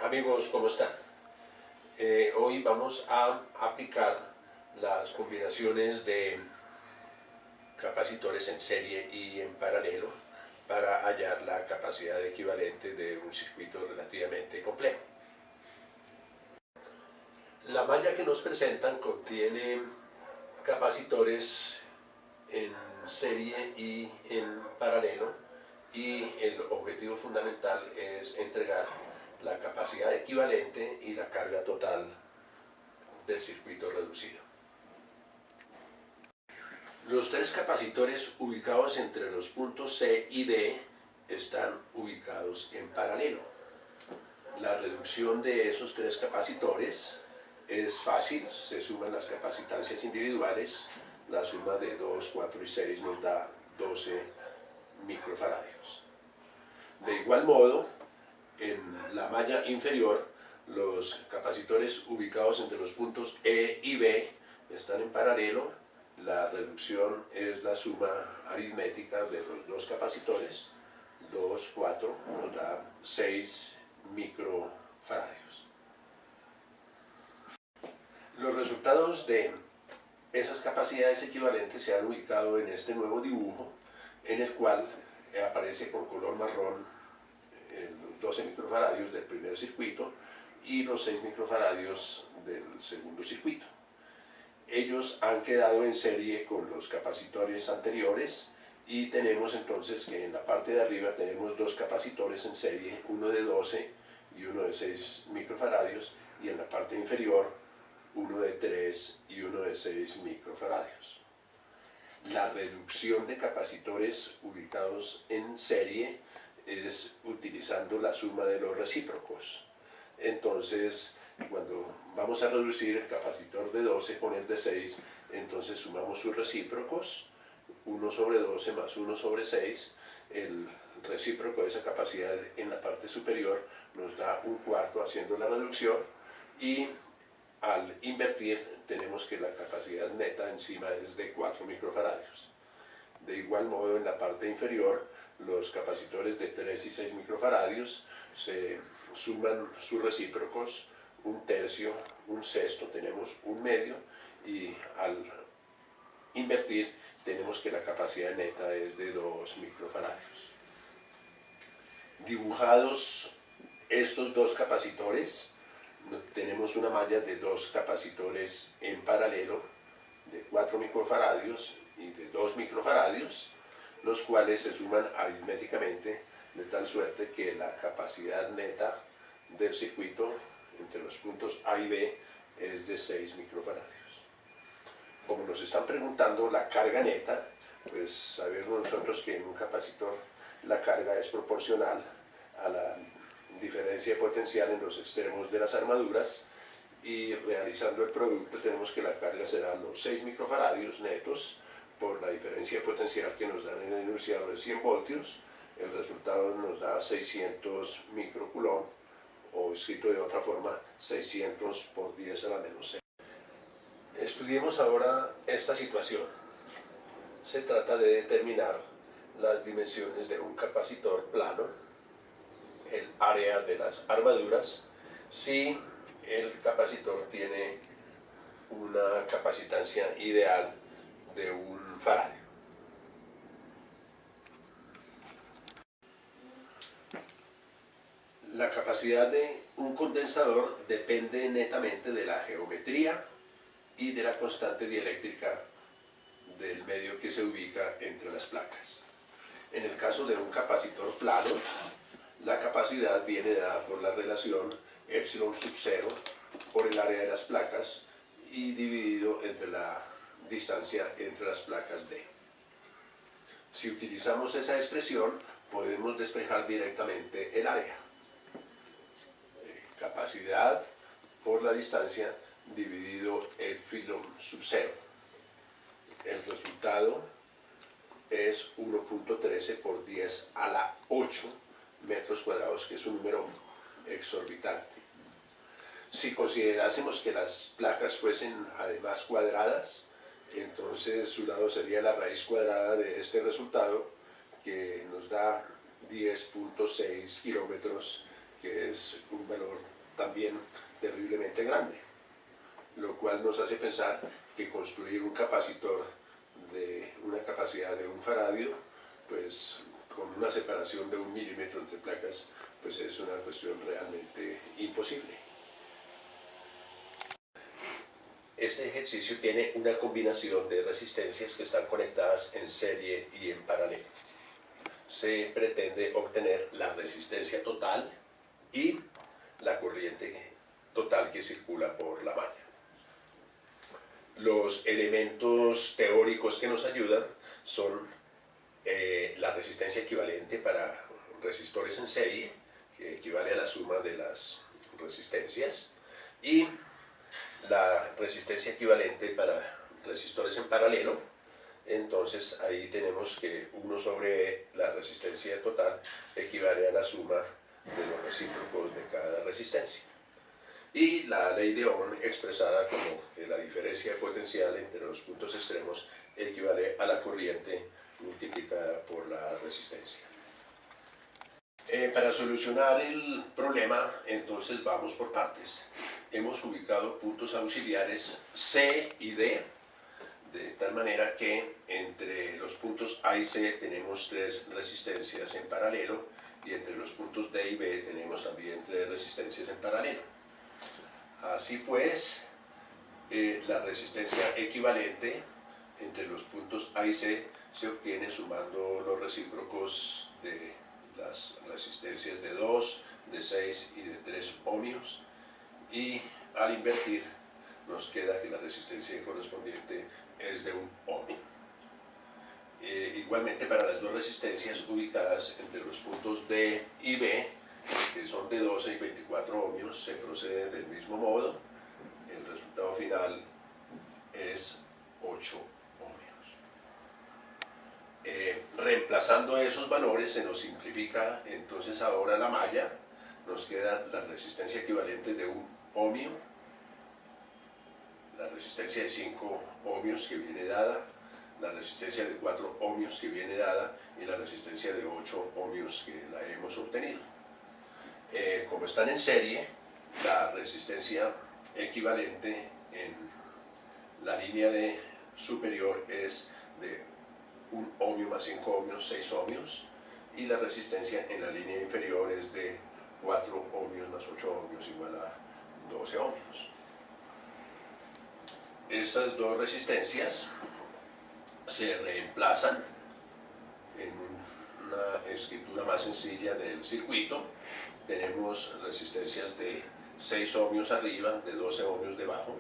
Amigos, ¿cómo están? Hoy vamos a aplicar las combinaciones de capacitores en serie y en paralelo para hallar la capacidad equivalente de un circuito relativamente complejo. La malla que nos presentan contiene capacitores en serie y en paralelo, y el objetivo fundamental es entregar la capacidad equivalente y la carga total del circuito reducido. Los tres capacitores ubicados entre los puntos C y D están ubicados en paralelo. La reducción de esos tres capacitores es fácil, se suman las capacitancias individuales, la suma de 2, 4 y 6 nos da 12 microfaradios. De igual modo, en la malla inferior, los capacitores ubicados entre los puntos E y B están en paralelo. La reducción es la suma aritmética de los dos capacitores, 2, 4, nos da 6 microfaradios. Los resultados de esas capacidades equivalentes se han ubicado en este nuevo dibujo, en el cual aparece con color marrón los 12 microfaradios del primer circuito y los 6 microfaradios del segundo circuito. Ellos han quedado en serie con los capacitores anteriores, y tenemos entonces que en la parte de arriba tenemos dos capacitores en serie, uno de 12 y uno de 6 microfaradios, y en la parte inferior uno de 3 y uno de 6 microfaradios. La reducción de capacitores ubicados en serie es utilizando la suma de los recíprocos. Entonces, cuando vamos a reducir el capacitor de 12 con el de 6, entonces sumamos sus recíprocos, 1 sobre 12 más 1 sobre 6, el recíproco de esa capacidad en la parte superior nos da 1/4 haciendo la reducción, y al invertir tenemos que la capacidad neta encima es de 4 microfaradios. De igual modo, en la parte inferior, los capacitores de 3 y 6 microfaradios se suman sus recíprocos, 1/3, 1/6, tenemos 1/2, y al invertir tenemos que la capacidad neta es de 2 microfaradios. Dibujados estos dos capacitores, tenemos una malla de dos capacitores en paralelo de 4 microfaradios y de 2 microfaradios, los cuales se suman aritméticamente de tal suerte que la capacidad neta del circuito entre los puntos A y B es de 6 microfaradios. Como nos están preguntando la carga neta, pues sabemos nosotros que en un capacitor la carga es proporcional a la diferencia de potencial en los extremos de las armaduras, y realizando el producto tenemos que la carga será los 6 microfaradios netos por la diferencia de potencial que nos dan en el enunciado de 100 voltios. El resultado nos da 600 microcoulomb, o escrito de otra forma, 600 por 10 a la menos 6. Estudiemos ahora esta situación. Se trata de determinar las dimensiones de un capacitor plano, el área de las armaduras, si el capacitor tiene una capacitancia ideal de 1 faradio. La capacidad de un condensador depende netamente de la geometría y de la constante dieléctrica del medio que se ubica entre las placas. En el caso de un capacitor plano, la capacidad viene dada por la relación epsilon sub 0 por el área de las placas y dividido entre la distancia entre las placas D. Si utilizamos esa expresión, podemos despejar directamente el área. Capacidad por la distancia dividido epsilon sub 0. El resultado es 1.13 por 10 a la 8 metros cuadrados, que es un número exorbitante. Si considerásemos que las placas fuesen además cuadradas, entonces su lado sería la raíz cuadrada de este resultado, que nos da 10.6 kilómetros, que es un valor también terriblemente grande, lo cual nos hace pensar que construir un capacitor de una capacidad de 1 faradio, pues con una separación de 1 milímetro entre placas, pues es una cuestión realmente imposible. Este ejercicio tiene una combinación de resistencias que están conectadas en serie y en paralelo. Se pretende obtener la resistencia total y la corriente total que circula por la malla. Los elementos teóricos que nos ayudan son la resistencia equivalente para resistores en serie, que equivale a la suma de las resistencias, y la resistencia equivalente para resistores en paralelo. Entonces ahí tenemos que 1 sobre la resistencia total equivale a la suma de los recíprocos de cada resistencia. Y la ley de Ohm, expresada como que la diferencia potencial entre los puntos extremos equivale a la corriente multiplicada por la resistencia. Para solucionar el problema, entonces vamos por partes. Hemos ubicado puntos auxiliares C y D, de tal manera que entre los puntos A y C tenemos 3 resistencias en paralelo, y entre los puntos D y B tenemos también 3 resistencias en paralelo. Así pues, la resistencia equivalente entre los puntos A y C se obtiene sumando los recíprocos de las resistencias de 2, de 6 y de 3 ohmios, y al invertir nos queda que la resistencia correspondiente es de 1 ohmio. Igualmente para las 2 resistencias ubicadas entre los puntos D y B, que son de 12 y 24 ohmios, se procede del mismo modo. El resultado final es 8 ohmios. Reemplazando esos valores se nos simplifica entonces ahora la malla. Nos queda la resistencia equivalente de 1 ohmio, la resistencia de 5 ohmios que viene dada, la resistencia de 4 ohmios que viene dada y la resistencia de 8 ohmios que la hemos obtenido. Como están en serie, la resistencia equivalente en la línea superior es de 1 ohmio más 5 ohmios, 6 ohmios, y la resistencia en la línea inferior es de 4 ohmios más 8 ohmios igual a 12 ohmios. Estas 2 resistencias se reemplazan en una escritura más sencilla del circuito. Tenemos resistencias de 6 ohmios arriba, de 12 ohmios debajo,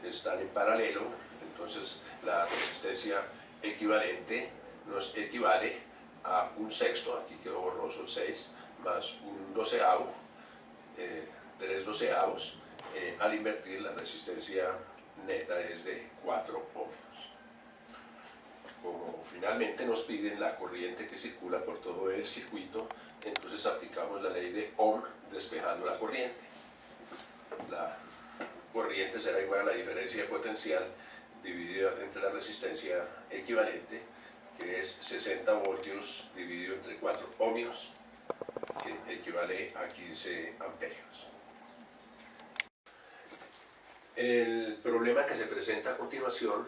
están en paralelo. Entonces la resistencia equivalente nos equivale a 1/6, aquí quedó borroso el 6, más 1/12, 3 doceavos. Al invertir, la resistencia neta es de 4 ohmios. Como finalmente nos piden la corriente que circula por todo el circuito, entonces aplicamos la ley de Ohm despejando la corriente. La corriente será igual a la diferencia potencial dividida entre la resistencia equivalente, que es 60 voltios dividido entre 4 ohmios, que equivale a 15 amperios. El problema que se presenta a continuación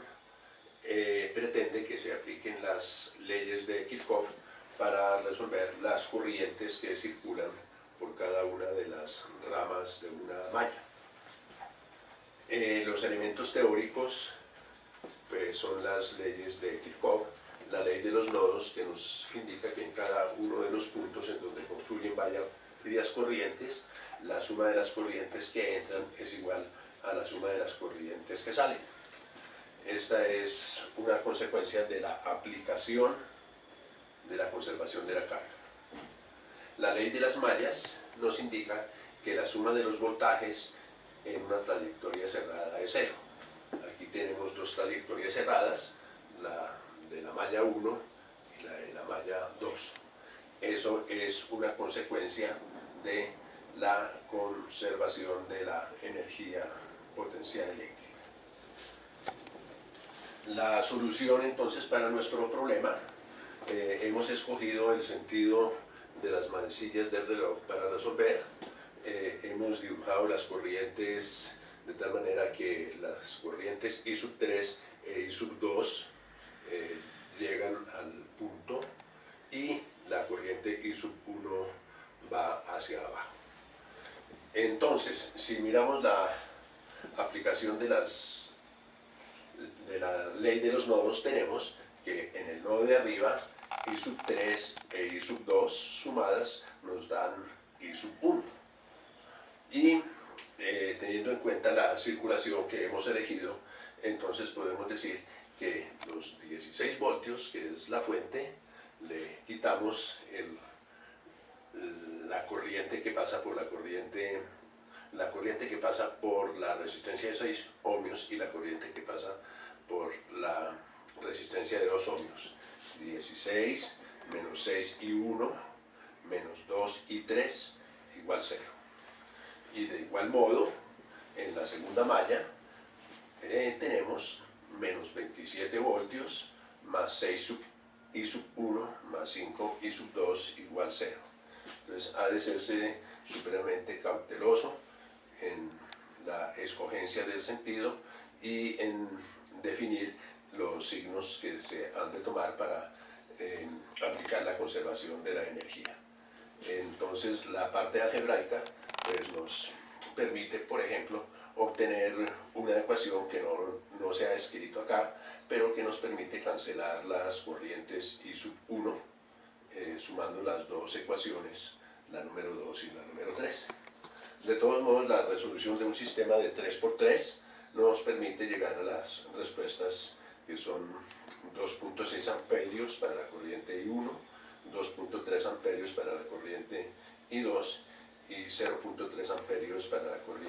pretende que se apliquen las leyes de Kirchhoff para resolver las corrientes que circulan por cada una de las ramas de una malla. Los elementos teóricos pues, son las leyes de Kirchhoff, la ley de los nodos, que nos indica que en cada uno de los puntos en donde confluyen varias corrientes, la suma de las corrientes que entran es igual a la suma de las corrientes que salen. Esta es una consecuencia de la aplicación de la conservación de la carga. La ley de las mallas nos indica que la suma de los voltajes en una trayectoria cerrada es 0. Aquí tenemos 2 trayectorias cerradas, la de la malla 1 y la de la malla 2. Eso es una consecuencia de la conservación de la energía potencial eléctrica. La solución entonces para nuestro problema, hemos escogido el sentido de las manecillas del reloj para resolver. hemos dibujado las corrientes de tal manera que las corrientes I sub 3 e I sub 2 llegan al punto y la corriente I sub 1 va hacia abajo. Entonces, si miramos la aplicación de la ley de los nodos, tenemos que en el nodo de arriba I sub 3 e I sub 2 sumadas nos dan I sub 1. Y teniendo en cuenta la circulación que hemos elegido, entonces podemos decir que los 16 voltios, que es la fuente, le quitamos la corriente que pasa por la corriente que pasa por la resistencia de 6 ohmios y la corriente que pasa por la resistencia de 2 ohmios. 16 menos 6 y 1 menos 2 y 3 igual 0. Y de igual modo, en la segunda malla tenemos menos 27 voltios más 6 I sub 1 más 5 I sub 2 igual 0. Entonces ha de serse supremamente cauteloso en la escogencia del sentido y en definir los signos que se han de tomar para aplicar la conservación de la energía. Entonces la parte algebraica pues, nos permite, por ejemplo, obtener una ecuación que no se ha escrito acá, pero que nos permite cancelar las corrientes I sub 1 sumando las dos ecuaciones, la número 2 y la número 3. De todos modos, la resolución de un sistema de 3×3 nos permite llegar a las respuestas que son 2.6 amperios para la corriente I1, 2.3 amperios para la corriente I2 y 0.3 amperios para la corriente